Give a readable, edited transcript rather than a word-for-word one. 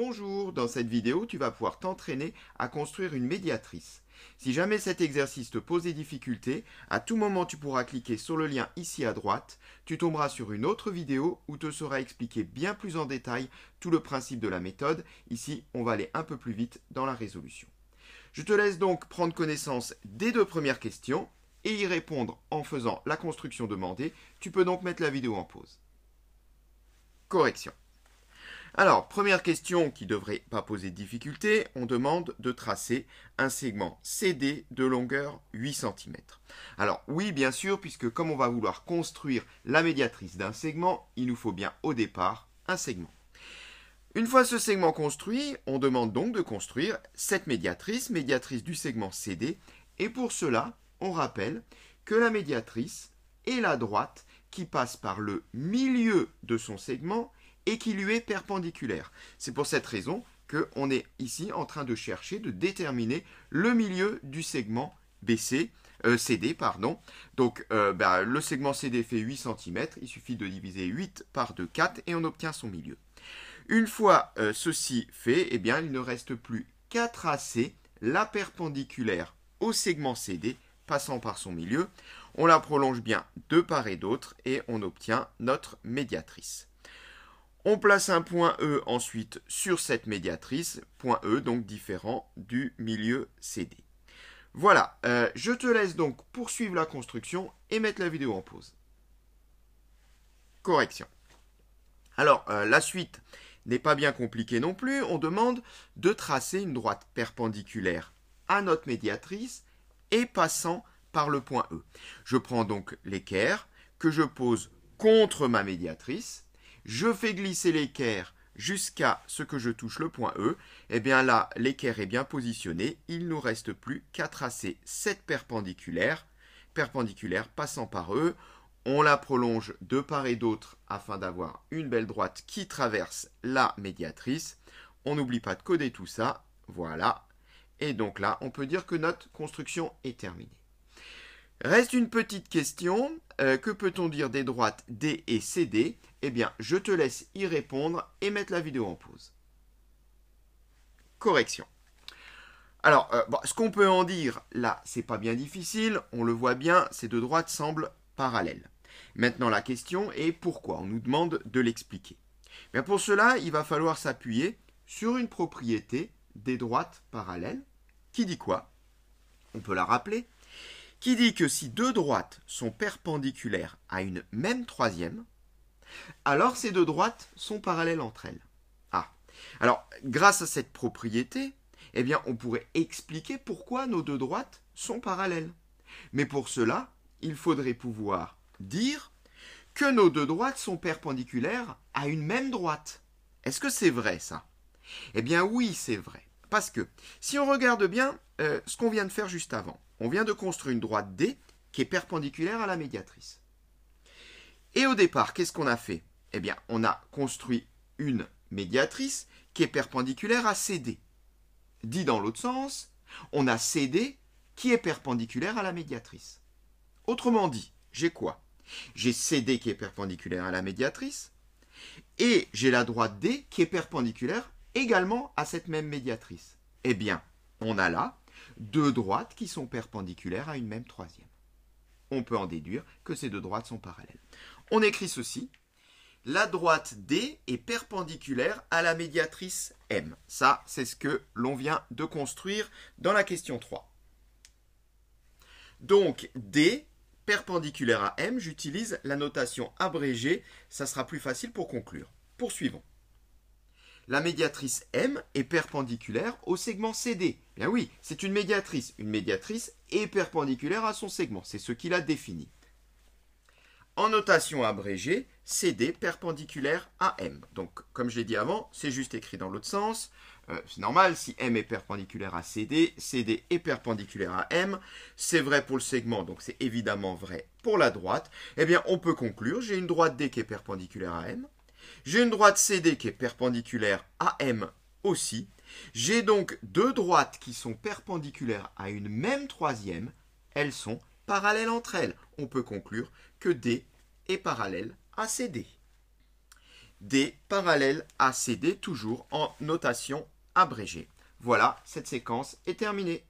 Bonjour, dans cette vidéo, tu vas pouvoir t'entraîner à construire une médiatrice. Si jamais cet exercice te pose des difficultés, à tout moment tu pourras cliquer sur le lien ici à droite, tu tomberas sur une autre vidéo où te sera expliqué bien plus en détail tout le principe de la méthode. Ici, on va aller un peu plus vite dans la résolution. Je te laisse donc prendre connaissance des deux premières questions et y répondre en faisant la construction demandée. Tu peux donc mettre la vidéo en pause. Correction. Alors, première question qui ne devrait pas poser de difficulté, on demande de tracer un segment CD de longueur 8 cm. Alors oui, bien sûr, puisque comme on va vouloir construire la médiatrice d'un segment, il nous faut bien au départ un segment. Une fois ce segment construit, on demande donc de construire cette médiatrice du segment CD, et pour cela, on rappelle que la médiatrice est la droite qui passe par le milieu de son segment et qui lui est perpendiculaire. C'est pour cette raison qu'on est ici en train de chercher, de déterminer le milieu du segment CD. Donc le segment CD fait 8 cm, il suffit de diviser 8 par 2, 4 et on obtient son milieu. Une fois ceci fait, il ne reste plus qu'à tracer la perpendiculaire au segment CD passant par son milieu. On la prolonge bien de part et d'autre et on obtient notre médiatrice. On place un point E ensuite sur cette médiatrice, point E donc différent du milieu CD. Voilà, je te laisse donc poursuivre la construction et mettre la vidéo en pause. Correction. Alors, la suite n'est pas bien compliquée non plus. On demande de tracer une droite perpendiculaire à notre médiatrice et passant par le point E. Je prends donc l'équerre que je pose contre ma médiatrice. Je fais glisser l'équerre jusqu'à ce que je touche le point E. Là, l'équerre est bien positionné. Il ne nous reste plus qu'à tracer cette perpendiculaire passant par E. On la prolonge de part et d'autre afin d'avoir une belle droite qui traverse la médiatrice. On n'oublie pas de coder tout ça. Voilà. Et donc là, on peut dire que notre construction est terminée. Reste une petite question. Que peut-on dire des droites D et CD ? Je te laisse y répondre et mettre la vidéo en pause. Correction. Alors, ce qu'on peut en dire, là, c'est pas bien difficile. On le voit bien, ces deux droites semblent parallèles. Maintenant, la question est pourquoi ? On nous demande de l'expliquer. Pour cela, il va falloir s'appuyer sur une propriété des droites parallèles qui dit quoi ? On peut la rappeler. Qui dit que si deux droites sont perpendiculaires à une même troisième, alors ces deux droites sont parallèles entre elles. Alors, grâce à cette propriété, on pourrait expliquer pourquoi nos deux droites sont parallèles. Mais pour cela, il faudrait pouvoir dire que nos deux droites sont perpendiculaires à une même droite. Est-ce que c'est vrai ça ? Oui, c'est vrai. Parce que si on regarde bien ce qu'on vient de faire juste avant, on vient de construire une droite D qui est perpendiculaire à la médiatrice. Et au départ, qu'est-ce qu'on a fait ? On a construit une médiatrice qui est perpendiculaire à CD. Dit dans l'autre sens, on a CD qui est perpendiculaire à la médiatrice. Autrement dit, j'ai quoi ? J'ai CD qui est perpendiculaire à la médiatrice et j'ai la droite D qui est perpendiculaire également à cette même médiatrice. On a là deux droites qui sont perpendiculaires à une même troisième. On peut en déduire que ces deux droites sont parallèles. On écrit ceci. La droite D est perpendiculaire à la médiatrice M. Ça, c'est ce que l'on vient de construire dans la question 3. Donc, D, perpendiculaire à M, j'utilise la notation abrégée. Ça sera plus facile pour conclure. Poursuivons. La médiatrice M est perpendiculaire au segment CD. Oui, c'est une médiatrice. Une médiatrice est perpendiculaire à son segment. C'est ce qui la définit. En notation abrégée, CD perpendiculaire à M. Donc, comme je l'ai dit avant, c'est juste écrit dans l'autre sens. C'est normal, si M est perpendiculaire à CD, CD est perpendiculaire à M. C'est vrai pour le segment, donc c'est évidemment vrai pour la droite. On peut conclure, j'ai une droite D qui est perpendiculaire à M. J'ai une droite CD qui est perpendiculaire à M aussi. J'ai donc deux droites qui sont perpendiculaires à une même troisième. Elles sont parallèles entre elles. On peut conclure que D est parallèle à CD. D parallèle à CD, toujours en notation abrégée. Voilà, cette séquence est terminée.